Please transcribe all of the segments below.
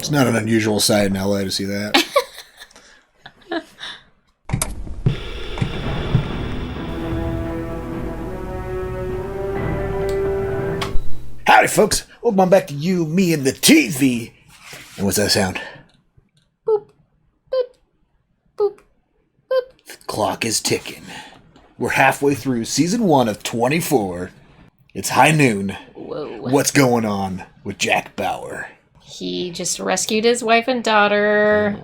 It's not an unusual sight in LA to see that. Howdy, folks. Welcome back to You, Me, and the TV. And what's that sound? Boop, boop, boop, boop. The clock is ticking. We're halfway through season 1 of 24. It's high noon. Whoa. What's going on with Jack Bauer? He just rescued his wife and daughter.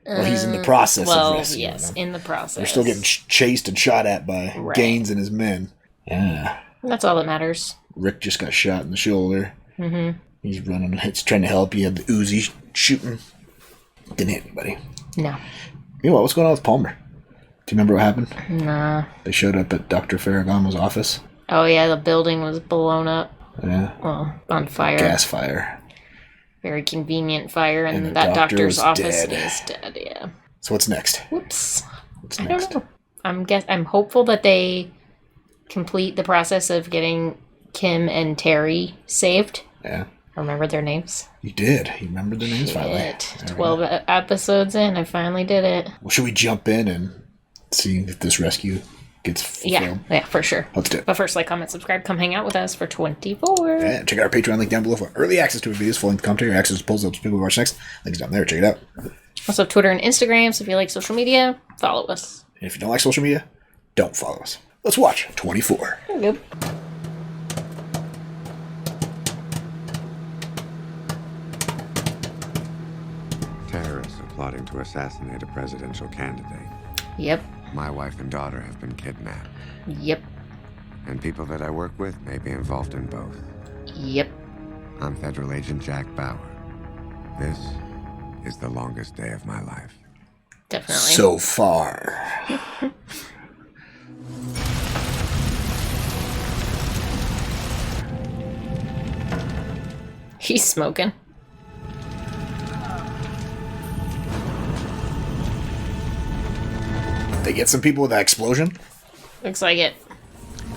Well, he's in the process of rescuing them. In the process. They're still getting chased and shot at by Gaines and his men. Yeah. That's all that matters. Rick just got shot in the shoulder. Mm-hmm. He's running. It's trying to help. He had the Uzi shooting. Didn't hit anybody. No. Meanwhile, what's going on with Palmer? Do you remember what happened? Nah. They showed up at Dr. Ferragamo's office. Oh, yeah, the building was blown up. Yeah. Well, on fire. Gas fire. Very convenient fire, and that doctor's office dead. is dead, yeah. So what's next? Whoops. What's I next? don't know. I'm hopeful that they complete the process of getting Kim and Terry saved. Yeah. I remember their names. You did. You remembered their names finally. 12 episodes in, I finally did it. Well, should we jump in and see if this rescue gets fulfilled? Yeah, for sure. Let's do it. But first, like, comment, subscribe, come hang out with us for 24. Yeah, check out our Patreon link down below for early access to our videos, full-length commentary, access to polls, up to people who watch next. Links down there. Check it out. Also, Twitter and Instagram, so if you like social media, follow us. And if you don't like social media, don't follow us. Let's watch 24. Good. Terrorists are plotting to assassinate a presidential candidate. Yep. My wife and daughter have been kidnapped. Yep. And people that I work with may be involved in both. Yep. I'm Federal Agent Jack Bauer. This is the longest day of my life. Definitely. So far. He's smoking. They get some people with that explosion? Looks like it.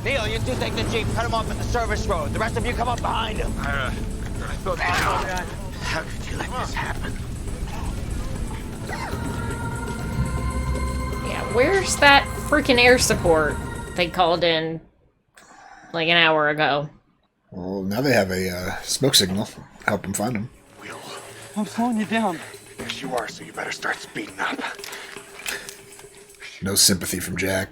Neil, you two take the Jeep, cut him off at the service road. The rest of you come up behind him. How could you let this happen? Yeah, where's that freaking air support they called in like an hour ago? Well, now they have a smoke signal. Help them find them. Will. I'm slowing you down. Yes, you are, so you better start speeding up. No sympathy from Jack.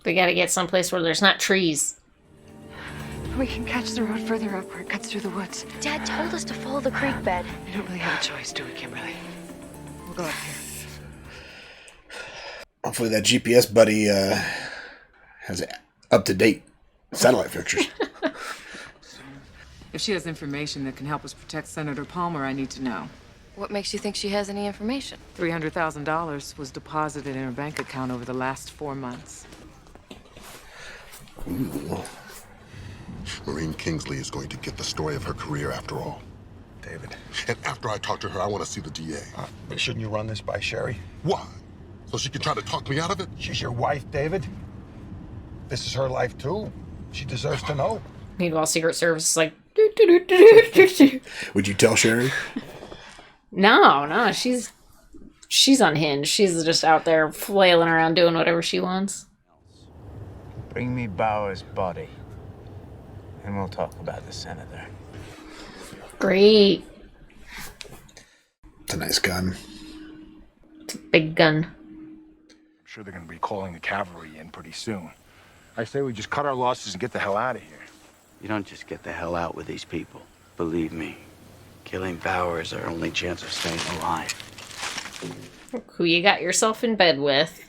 We gotta get someplace where there's not trees. We can catch the road further up where it cuts through the woods. Dad told us to follow the creek bed. We don't really have a choice, do we, Kimberly? We'll go up here. Hopefully that GPS buddy has up-to-date satellite pictures. If she has information that can help us protect Senator Palmer, I need to know. What makes you think she has any information? $300,000 was deposited in her bank account over the last 4 months. Ooh. Maureen Kingsley is going to get the story of her career after all. David. And after I talk to her, I want to see the DA. But shouldn't you run this by Sherry? Why? So she can try to talk me out of it? She's your wife, David. This is her life, too. She deserves to know. Meanwhile, Secret Service is like... Would you tell Sherry? No, she's unhinged. She's just out there flailing around doing whatever she wants. Bring me Bauer's body, and we'll talk about the senator. Great. It's a nice gun. It's a big gun. I'm sure they're going to be calling the cavalry in pretty soon. I say we just cut our losses and get the hell out of here. You don't just get the hell out with these people. Believe me, killing Bauer is our only chance of staying alive. Who you got yourself in bed with?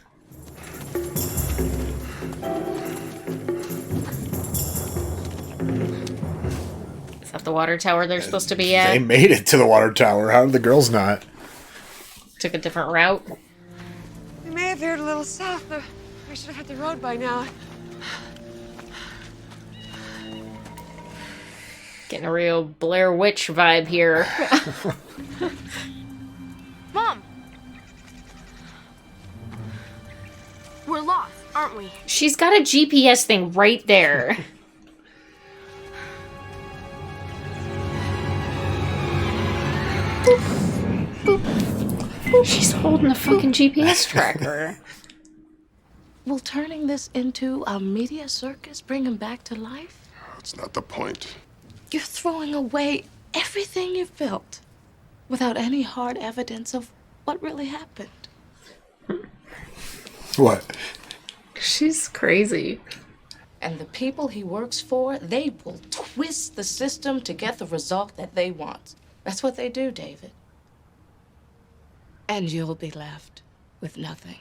Is that the water tower they're supposed to be at? They made it to the water tower. How did the girls not? Took a different route. We may have veered a little south, but we should have hit the road by now. Getting a real Blair Witch vibe here. Mom! We're lost, aren't aren't we? She's got a GPS thing right there. She's holding the fucking GPS tracker. Will turning this into a media circus bring him back to life? That's not the point. You're throwing away everything you've built without any hard evidence of what really happened. What? She's crazy. And the people he works for, they will twist the system to get the result that they want. That's what they do, David. And you'll be left with nothing.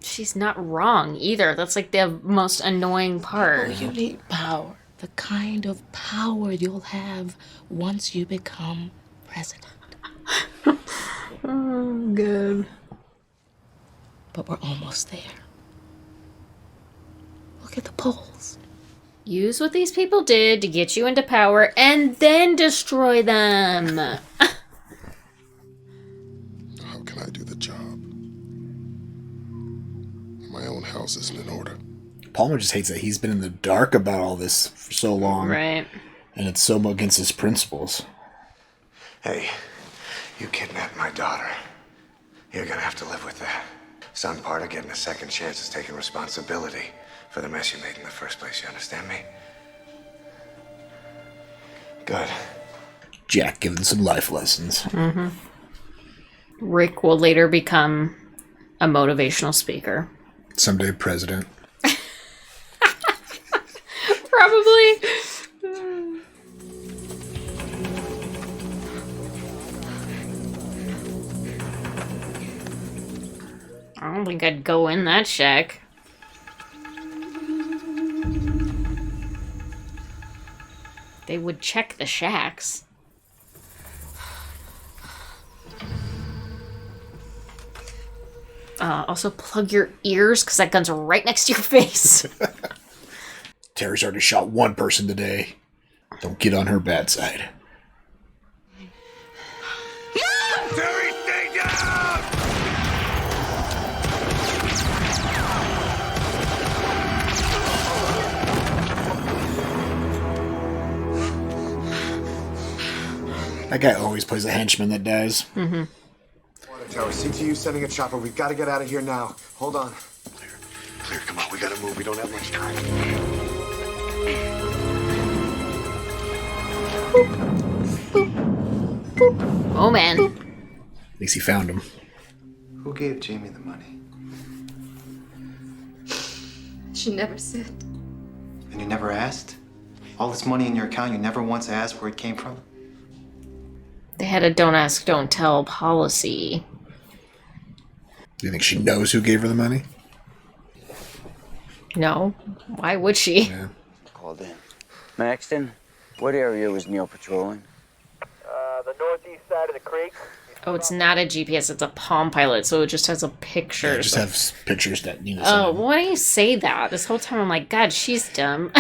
She's not wrong either. That's like the most annoying part. Oh, you need power. The kind of power you'll have once you become president. Oh, good. But we're almost there. Look at the polls. Use what these people did to get you into power and then destroy them. How can I do the job? My own house isn't in order. Palmer just hates that he's been in the dark about all this for so long. Right. And it's so against his principles. Hey, you kidnapped my daughter. You're gonna have to live with that. Some part of getting a second chance is taking responsibility for the mess you made in the first place. You understand me? Good. Jack giving some life lessons. Mm-hmm. Rick will later become a motivational speaker. Someday president. Probably. I don't think I'd go in that shack. They would check the shacks. Also plug your ears, because that gun's right next to your face. Terry's already shot one person today. Don't get on her bad side. Terry, stay down! That guy always plays a henchman that dies. Mm-hmm. Water tower, CTU sending a chopper. We've got to get out of here now. Hold on. Clear, come on, we gotta move. We don't have much time. Oh, man. At least he found him. Who gave Jamie the money? She never said. And you never asked? All this money in your account, you never once asked where it came from? They had a don't ask, don't tell policy. Do you think she knows who gave her the money? No. Why would she? Yeah. Called in. Maxton, what area was Neil patrolling? The northeast side of the creek. Oh, it's not a GPS, it's a Palm Pilot, so it just has a picture. Yeah, just have pictures that, you know. Oh, why do you say that? This whole time I'm like, God, she's dumb.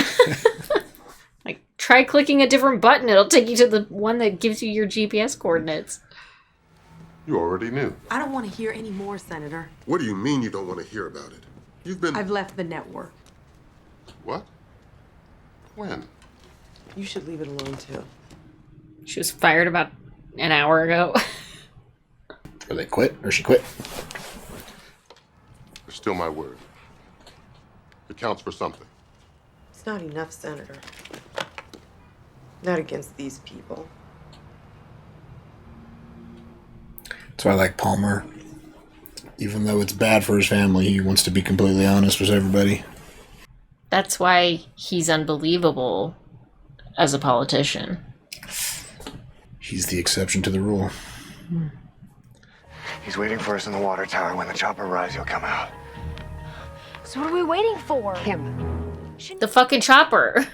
Like, try clicking a different button, it'll take you to the one that gives you your GPS coordinates. You already knew. I don't want to hear any more, Senator. What do you mean you don't want to hear about it? You've been... I've left the network. What? When? You should leave it alone, too. She was fired about an hour ago. Or they quit, or she quit. It's still my word. It counts for something. It's not enough, Senator. Not against these people. That's why I like Palmer. Even though it's bad for his family, he wants to be completely honest with everybody. That's why he's unbelievable as a politician. He's the exception to the rule. He's waiting for us in the water tower. When the chopper arrives, he'll come out. So what are we waiting for? Him. The fucking chopper.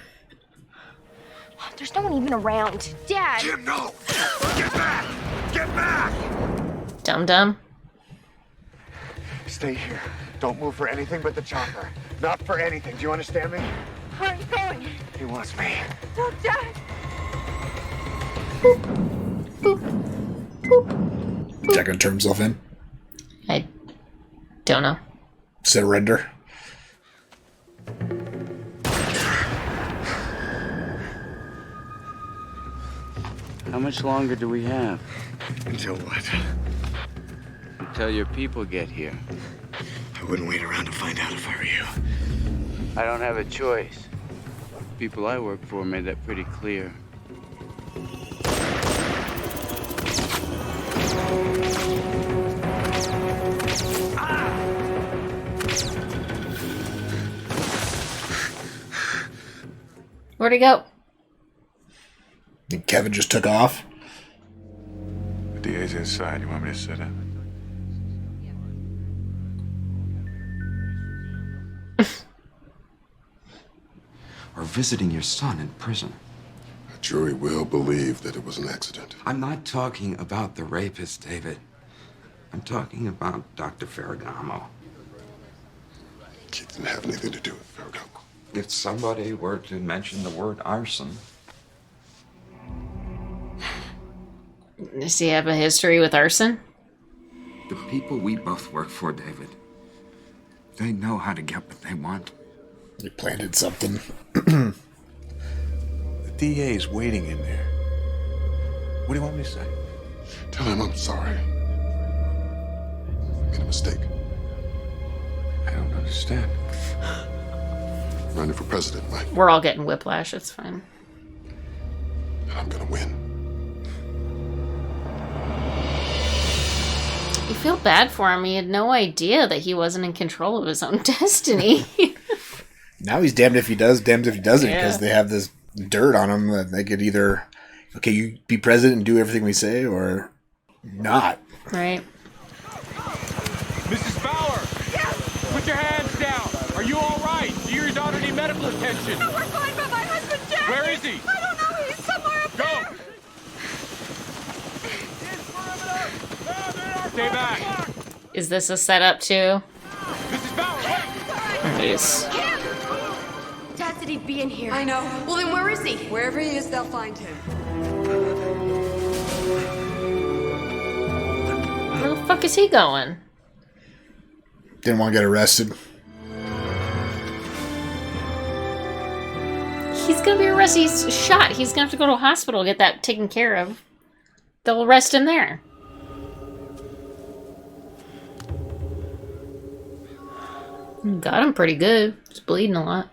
There's no one even around. Dad! Jim, no! Get back! Get back! Dum-dum. Stay here. Don't move for anything but the chopper. Not for anything. Do you understand me? Where are you going? He wants me. Don't, Dad! Is that gonna turn himself in? I don't know. Surrender? How much longer do we have? Until what? Until your people get here. I wouldn't wait around to find out if I were you. I don't have a choice. People I work for made that pretty clear. Where'd he go? And Kevin just took off. The DA's inside. You want me to sit up? Or visiting your son in prison. A jury will believe that it was an accident. I'm not talking about the rapist, David. I'm talking about Dr. Ferragamo. Keith didn't have anything to do with Ferragamo. If somebody were to mention the word arson... Does he have a history with arson? The people we both work for, David, they know how to get what they want. He planted something. The DA's waiting in there. What do you want me to say? Tell him I'm sorry. Made a mistake. I don't understand. Running for president, Mike. We're all getting whiplash. It's fine. And I'm gonna win. You feel bad for him. He had no idea that he wasn't in control of his own destiny. Now he's damned if he does, damned if he doesn't, Yeah. because they have this dirt on him that they could either, okay, you be president and do everything we say, or not. Right. Mrs. Bauer! Yes! Put your hands down! Are you all right? Do your daughter need medical attention? No, we're fine, but my husband, Jack! Where is he? I don't know. He's somewhere up there. Stay back! Is this a setup too? Mrs. Bauer, wait! Jeez. Dad said he'd be in here. I know. Well, then where is he? Wherever he is, they'll find him. Where the fuck is he going? Didn't want to get arrested. He's gonna be arrested. He's shot. He's gonna have to go to a hospital to get that taken care of. They'll arrest him there. Got him pretty good. He's bleeding a lot.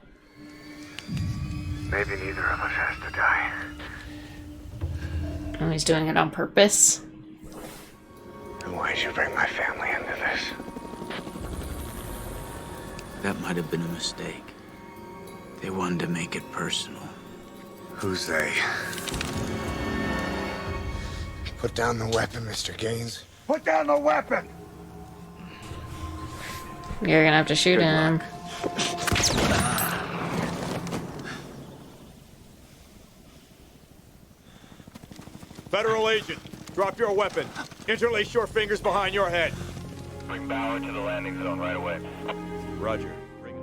Maybe neither of us has to die. Oh, he's doing it on purpose. And why'd you bring my family into this? That might have been a mistake. They wanted to make it personal. Who's they? Put down the weapon, Mr. Gaines. Put down the weapon! You're gonna have to shoot him. Federal agent, drop your weapon. Interlace your fingers behind your head. Bring Bauer to the landing zone right away. Roger. Bring it.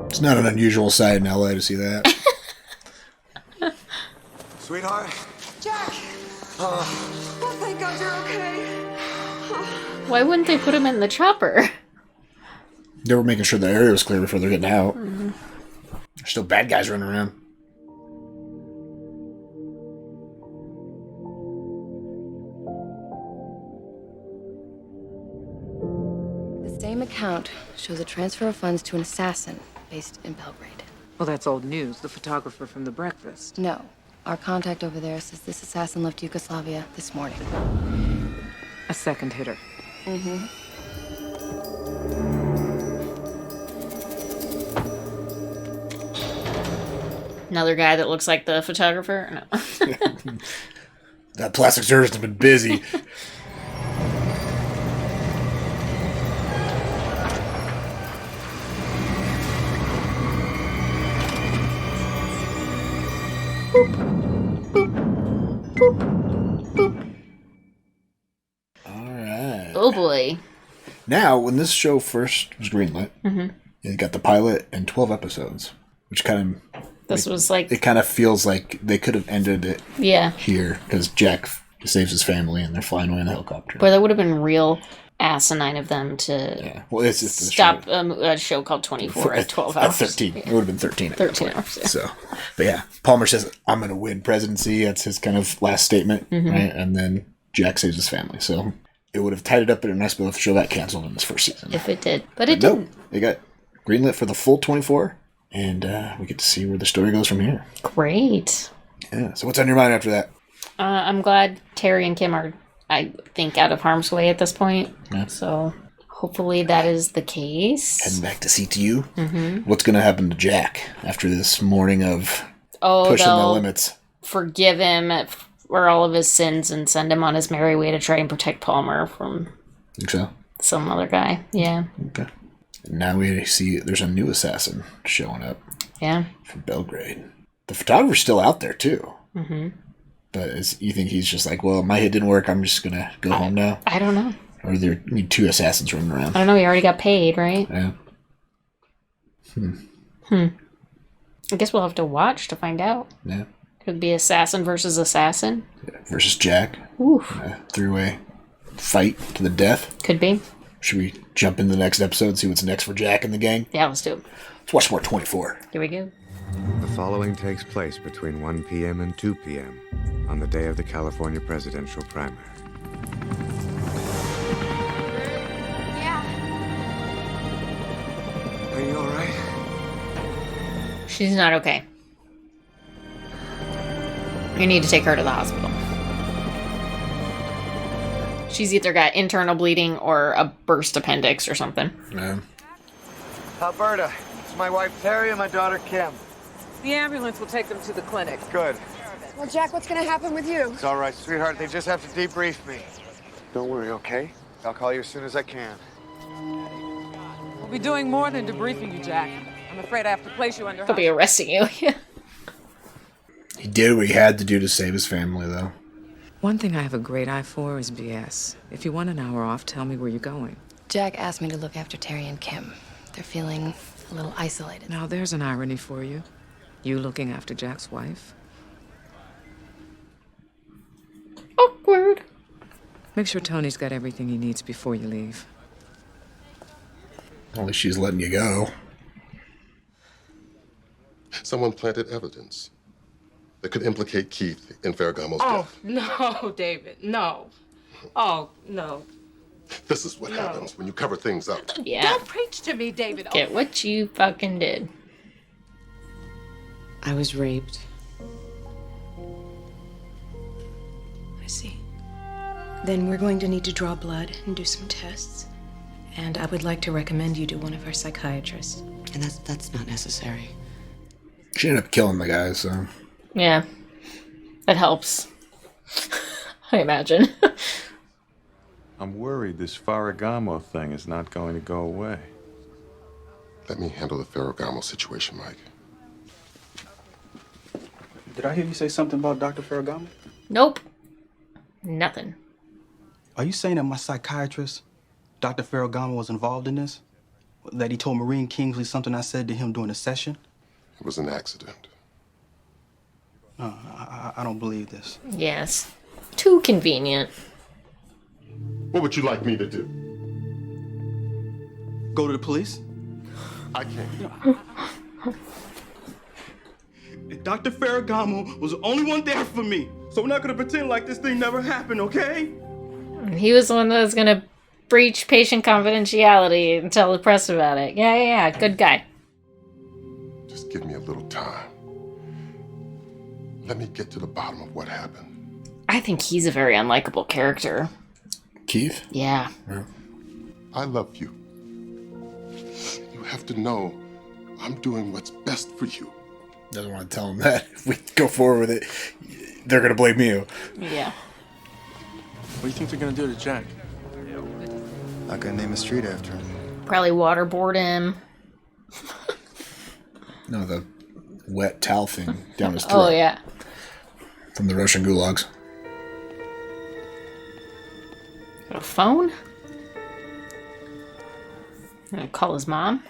It's not an unusual sight in LA to see that. Sweetheart? Jack! Oh, thank God you're okay. Why wouldn't they put him in the chopper? They were making sure the area was clear before they're getting out. There's still bad guys running around. The same account shows a transfer of funds to an assassin based in Belgrade. Well, that's old news. The photographer from the breakfast. No. Our contact over there says this assassin left Yugoslavia this morning. A second hitter. Mm-hmm. Another guy that looks like the photographer? No. That plastic surgeon's been busy. Alright. Oh boy. Now, when this show first was greenlit, it got the pilot and 12 episodes, which kind of... This was like... It kind of feels like they could have ended it Yeah. here, because Jack He saves his family, and they're flying away in the helicopter. But that would have been real asinine of them to well, it's just stop a show called 24 at 12 hours. At 13. It would have been 13. 13 hours. Yeah. So, but yeah, Palmer says, I'm going to win presidency. That's his kind of last statement, right? And then Jack saves his family. So it would have tied it up in a nice bill if the show got canceled in this first season. If it did. But it didn't. They got greenlit for the full 24, and we get to see where the story goes from here. Great. Yeah. So what's on your mind after that? I'm glad Terry and Kim are, I think, out of harm's way at this point. Yeah. So hopefully that is the case. Heading back to CTU. Mm-hmm. What's going to happen to Jack after this morning of pushing the limits? Forgive him for all of his sins and send him on his merry way to try and protect Palmer from Think so? some other guy. Yeah. Okay. And now we see there's a new assassin showing up. Yeah. From Belgrade. The photographer's still out there too. Mm-hmm. But you think he's just like, well, my hit didn't work, I'm just going to go home now? I don't know. Or there need two assassins running around? I don't know. He already got paid, right? Yeah. I guess we'll have to watch to find out. Yeah. Could be assassin versus assassin. Yeah. Versus Jack. Oof. Three-way fight to the death. Could be. Should we jump into the next episode and see what's next for Jack and the gang? Yeah, let's do it. Let's watch more 24. Here we go. The following takes place between 1 p.m. and 2 p.m. on the day of the California presidential primary. Yeah. Are you all right? She's not okay. You need to take her to the hospital. She's either got internal bleeding or a burst appendix or something. Yeah. Alberta, it's my wife Terry and my daughter Kim. The ambulance will take them to the clinic. Good. Well, Jack, what's gonna happen with you? It's all right, sweetheart. They just have to debrief me. Don't worry, okay? I'll call you as soon as I can. We'll be doing more than debriefing you, Jack. I'm afraid I have to place you under They'll be arresting you. He did what he had to do to save his family, though. One thing I have a great eye for is BS. If you want an hour off, tell me where you're going. Jack asked me to look after Terry and Kim. They're feeling a little isolated. Now, there's an irony for you. You looking after Jack's wife. Awkward. Make sure Tony's got everything he needs before you leave. At least she's letting you go. Someone planted evidence that could implicate Keith in Ferragamo's death. No, David, no. Oh, no. This is what happens when you cover things up. Yeah. Don't preach to me, David. Get what you fucking did. I was raped. I see. Then we're going to need to draw blood and do some tests. And I would like to recommend you to one of our psychiatrists. And that's not necessary. She ended up killing the guy, so... Yeah. That helps. I imagine. I'm worried this Ferragamo thing is not going to go away. Let me handle the Ferragamo situation, Mike. Did I hear you say something about Dr. Ferragamo? Nope. Nothing. Are you saying that my psychiatrist, Dr. Ferragamo, was involved in this? That he told Maureen Kingsley something I said to him during a session? It was an accident. I don't believe this. Yes. Too convenient. What would you like me to do? Go to the police? I can't. Dr. Ferragamo was the only one there for me. So we're not gonna pretend like this thing never happened, okay? He was the one that was gonna breach patient confidentiality and tell the press about it. Yeah. Good guy. Just give me a little time. Let me get to the bottom of what happened. I think he's a very unlikable character. Keith? Yeah. I love you. You have to know I'm doing what's best for you. Doesn't want to tell him that. If we go forward with it, they're going to blame you. Yeah. What do you think they're gonna do to Jack? Not gonna name a street after him. Probably waterboard him. No, the wet towel thing down his throat. Oh, yeah. From the Russian gulags. Got a phone? Gonna call his mom?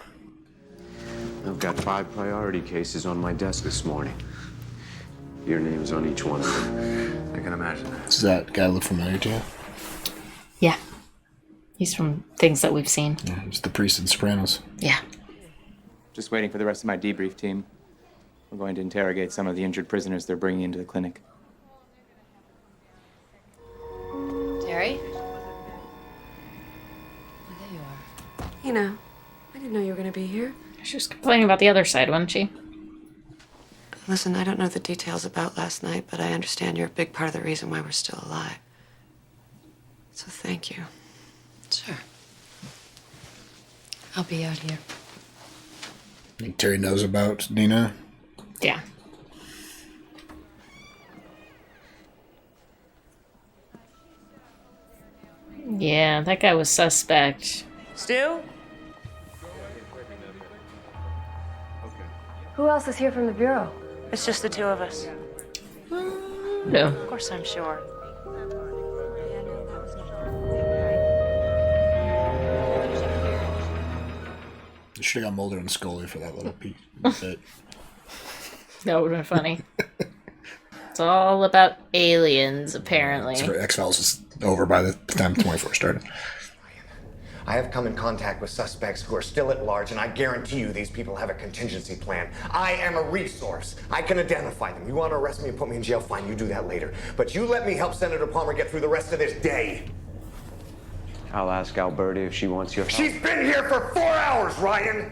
I've got 5 priority cases on my desk this morning. Your name's on each one of them. I I can imagine that. Does that guy look familiar to you? Yeah. He's from things that we've seen. Yeah, he's the priest in Sopranos. Yeah. Just waiting for the rest of my debrief team. We're going to interrogate some of the injured prisoners they're bringing into the clinic. Terry? You know, I didn't know you were going to be here. She was complaining about the other side, wasn't she? Listen, I don't know the details about last night, but I understand you're a big part of the reason why we're still alive. So thank you. Sure. I'll be out here. Think Terry knows about Nina? Yeah. Yeah, that guy was suspect. Stu? Who else is here from the Bureau? It's just the two of us. No. Of course, I'm sure. You should have got Mulder and Scully for that little piece. Bit. That would have been funny. It's all about aliens, apparently. X-Files was over by the time 24 started. I have come in contact with suspects who are still at large, and I guarantee you these people have a contingency plan. I am a resource. I can identify them. You want to arrest me and put me in jail? Fine, you do that later. But you let me help Senator Palmer get through the rest of this day. I'll ask Alberta if she wants your help. She's been here for 4 hours, Ryan!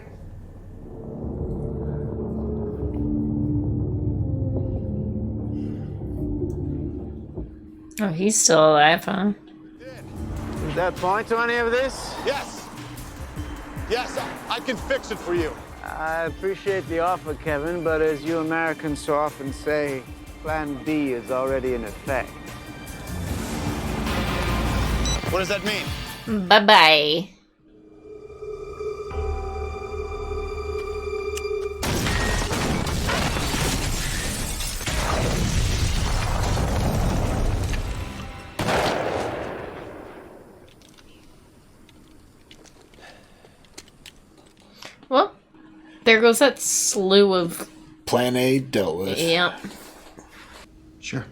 Oh, he's still alive, huh? Is that point to any of this? Yes. Yes, I can fix it for you. I appreciate the offer, Kevin, but as you Americans so often say, Plan B is already in effect. What does that mean? Bye-bye. Well, there goes that slew of... Plan A dealt with. Yep. Sure.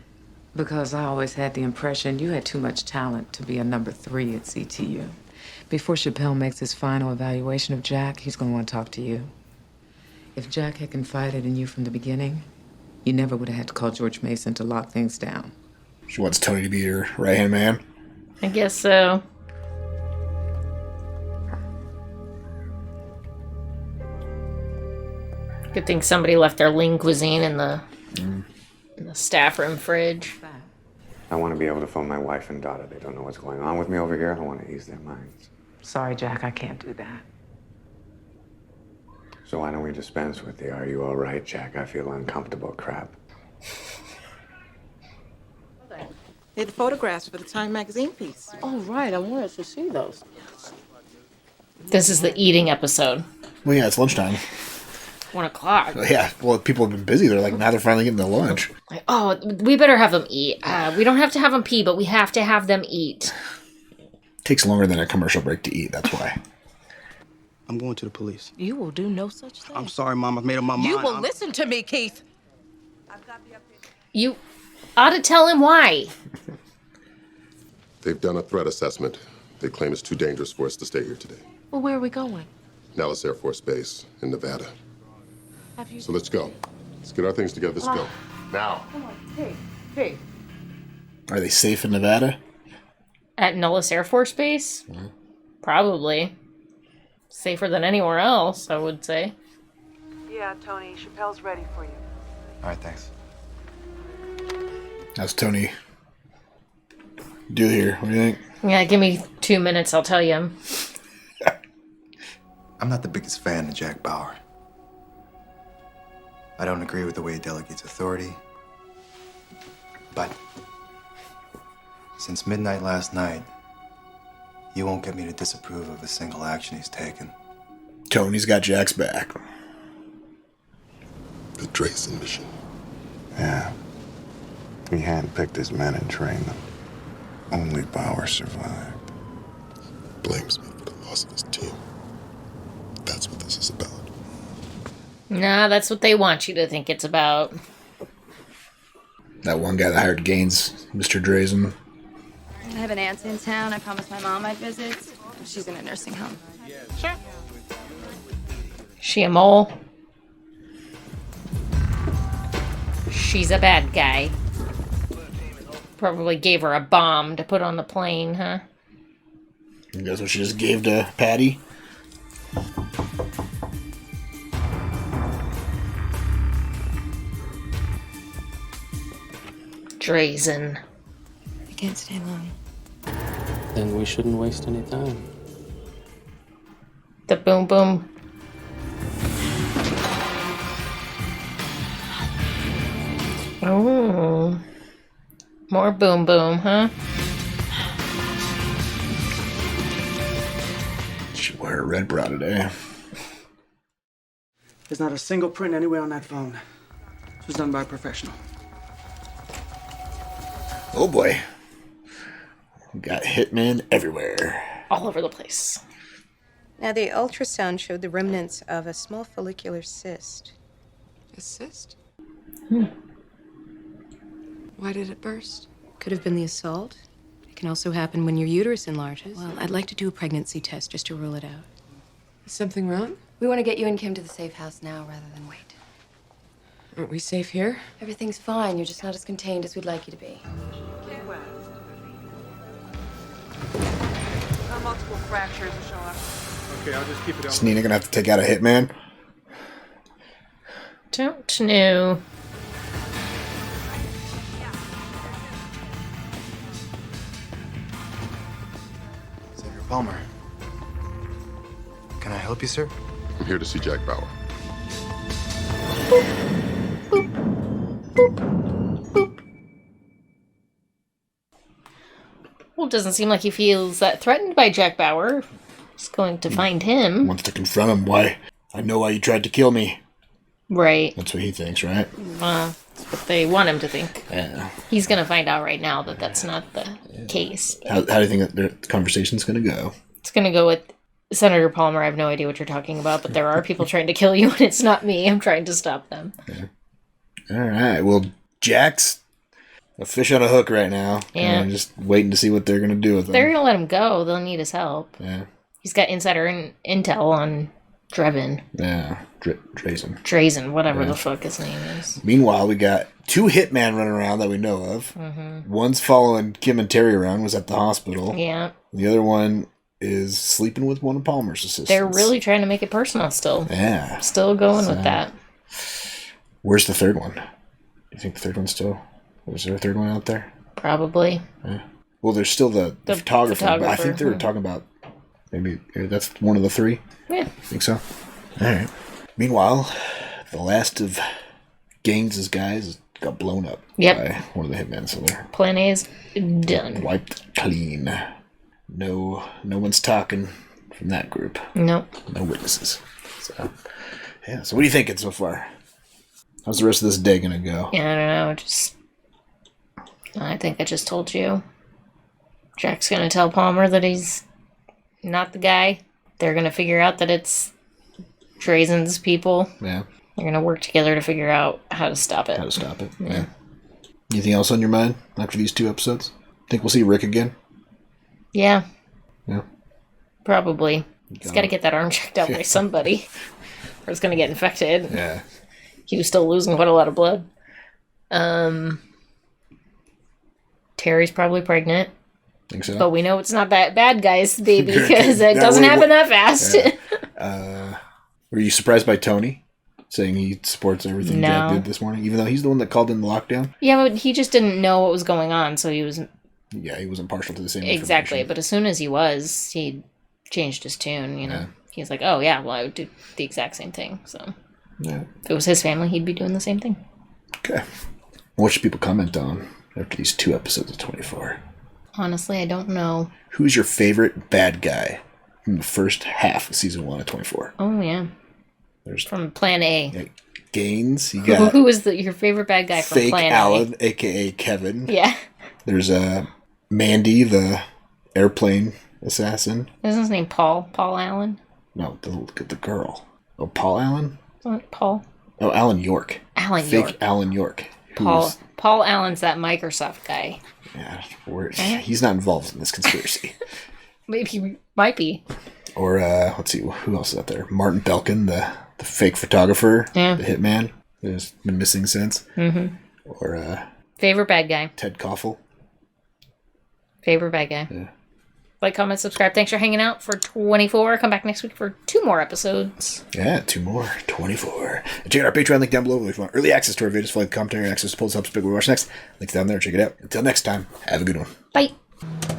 Because I always had the impression you had too much talent to be a number 3 at CTU. Before Chappelle makes his final evaluation of Jack, he's going to want to talk to you. If Jack had confided in you from the beginning, you never would have had to call George Mason to lock things down. She wants Tony to be her right-hand man. I guess so. Good thing somebody left their lean cuisine in the staff room fridge. I want to be able to phone my wife and daughter. They don't know what's going on with me over here. I want to ease their minds. Sorry, Jack, I can't do that. So why don't we dispense with the "Are you all right, Jack? I feel uncomfortable" crap? They're the photographs for the Time magazine piece. Oh, right. I wanted to see those. This is the eating episode. Well, yeah, it's lunchtime. 1 o'clock. Yeah, well, people have been busy. They're like, now they're finally getting their lunch. Like, oh, we better have them eat. We don't have to have them pee, but we have to have them eat. Takes longer than a commercial break to eat, that's why. I'm going to the police. You will do no such thing. I'm sorry, Mom. I've made up my mind. You will listen to me, Keith. You ought to tell him why. They've done a threat assessment. They claim it's too dangerous for us to stay here today. Well, where are we going? Nellis Air Force Base in Nevada. So let's go. Let's get our things together. Let's go. Now. Come on, hey. Are they safe in Nevada? At Nellis Air Force Base? Probably. Safer than anywhere else, I would say. Yeah, Tony, Chappelle's ready for you. All right, thanks. How's Tony do here? What do you think? Yeah, give me 2 minutes, I'll tell you. I'm not the biggest fan of Jack Bauer. I don't agree with the way he delegates authority. But since midnight last night, you won't get me to disapprove of a single action he's taken. Tony's got Jack's back. The Drayson mission. Yeah. He handpicked his men and trained them. Only Bauer survived. Blames me for the loss of his team. That's what this is about. Nah, that's what they want you to think it's about. That one guy that hired Gaines, Mr. Drazen. I have an aunt in town. I promised my mom I'd visit. She's in a nursing home. Sure. She a mole? She's a bad guy. Probably gave her a bomb to put on the plane, huh? That's what she just gave to Patty. Drazen. I can't stay long. Then we shouldn't waste any time. The boom boom. Oh. More boom boom, huh? She wore her red bra today. There's not a single print anywhere on that phone. This was done by a professional. Oh boy. We got hitmen everywhere. All over the place. Now, the ultrasound showed the remnants of a small follicular cyst. A cyst? Hmm. Why did it burst? Could have been the assault. It can also happen when your uterus enlarges. Well, I'd like to do a pregnancy test just to rule it out. Is something wrong? We want to get you and Kim to the safe house now rather than wait. Aren't we safe here? Everything's fine. You're just not as contained as we'd like you to be. Multiple fractures are showing up. Okay, I'll just keep it on. Is Nina gonna have to take out a hitman? Don't know. Senator Palmer. Can I help you, sir? I'm here to see Jack Bauer. Well, it doesn't seem like he feels that threatened by Jack Bauer. He's going to find him. Wants to confront him. Why? I know why you tried to kill me. Right. That's what he thinks, right? That's what they want him to think. Yeah. He's going to find out right now that that's not the case. How do you think that the conversation's going to go? It's going to go with Senator Palmer. I have no idea what you're talking about, but there are people trying to kill you, and it's not me. I'm trying to stop them. Yeah. All right. Well, Jack's a fish on a hook right now. Yeah. And just waiting to see what they're going to do with him. They're going to let him go. They'll need his help. Yeah. He's got insider intel on Drevin. Yeah. Drazen. Drazen, whatever Yeah. the fuck his name is. Meanwhile, we got two hitmen running around that we know of. Mm-hmm. One's following Kim and Terry around, was at the hospital. Yeah. The other one is sleeping with one of Palmer's assistants. They're really trying to make it personal still. Yeah. Still going with that. Where's the third one? Do you think the third one's still... Was there a third one out there? Probably. Yeah. Well, there's still the photographer. But I think they were yeah. talking about... Maybe that's one of the three? Yeah. Think so? All right. Meanwhile, the last of Gaines' guys got blown up by one of the hitmen. So they're Plan A is done. wiped clean. No one's talking from that group. Nope. No witnesses. So, yeah. So what are you thinking so far? How's the rest of this day gonna go? Yeah, I don't know. I think I just told you. Jack's gonna tell Palmer that he's not the guy. They're gonna figure out that it's Drazen's people. Yeah. They're gonna work together to figure out how to stop it. How to stop it. Yeah. Anything else on your mind after these two episodes? Think we'll see Rick again? Yeah. Yeah. Probably. He's got to get that arm checked out by somebody, or it's gonna get infected. Yeah. He was still losing quite a lot of blood. Terry's probably pregnant. Think so? But we know it's not that bad guy's baby because it doesn't happen that fast. Yeah. Were you surprised by Tony saying he supports everything No. Jack did this morning, even though he's the one that called in the lockdown? Yeah, but he just didn't know what was going on, so he was Yeah, he wasn't partial to the same exactly. But as soon as he was, he changed his tune. You know, he's like, "Oh yeah, well I would do the exact same thing." So Yeah. if it was his family, he'd be doing the same thing. Okay. What should people comment on after these two episodes of 24? Honestly, I don't know. Who's your favorite bad guy from the first half of season 1 of 24? Oh yeah, There's from Plan A. Gaines. You got Who is your favorite bad guy from fake Plan Alan, aka Kevin. Yeah. There's Mandy, the airplane assassin. Isn't his name Paul? Paul Allen? No, the girl. Oh, Paul Allen? Isn't it Paul? Oh, Alan York. Alan Fake York. Alan York. Paul Allen's that Microsoft guy. Yeah, he's not involved in this conspiracy. Maybe he might be. Or, let's see, who else is out there? Martin Belkin, the fake photographer, the hitman, who's been missing since. Mm-hmm. Or, favorite bad guy. Ted Koffel. Favorite bad guy. Yeah. Like, comment, subscribe. Thanks for hanging out for 24. Come back next week for 2 more episodes. Yeah, 2 more. 24. And check out our Patreon link down below if you want early access to our videos, like commentary, access to polls, helps pick what we watch next. Links down there. Check it out. Until next time, have a good one. Bye.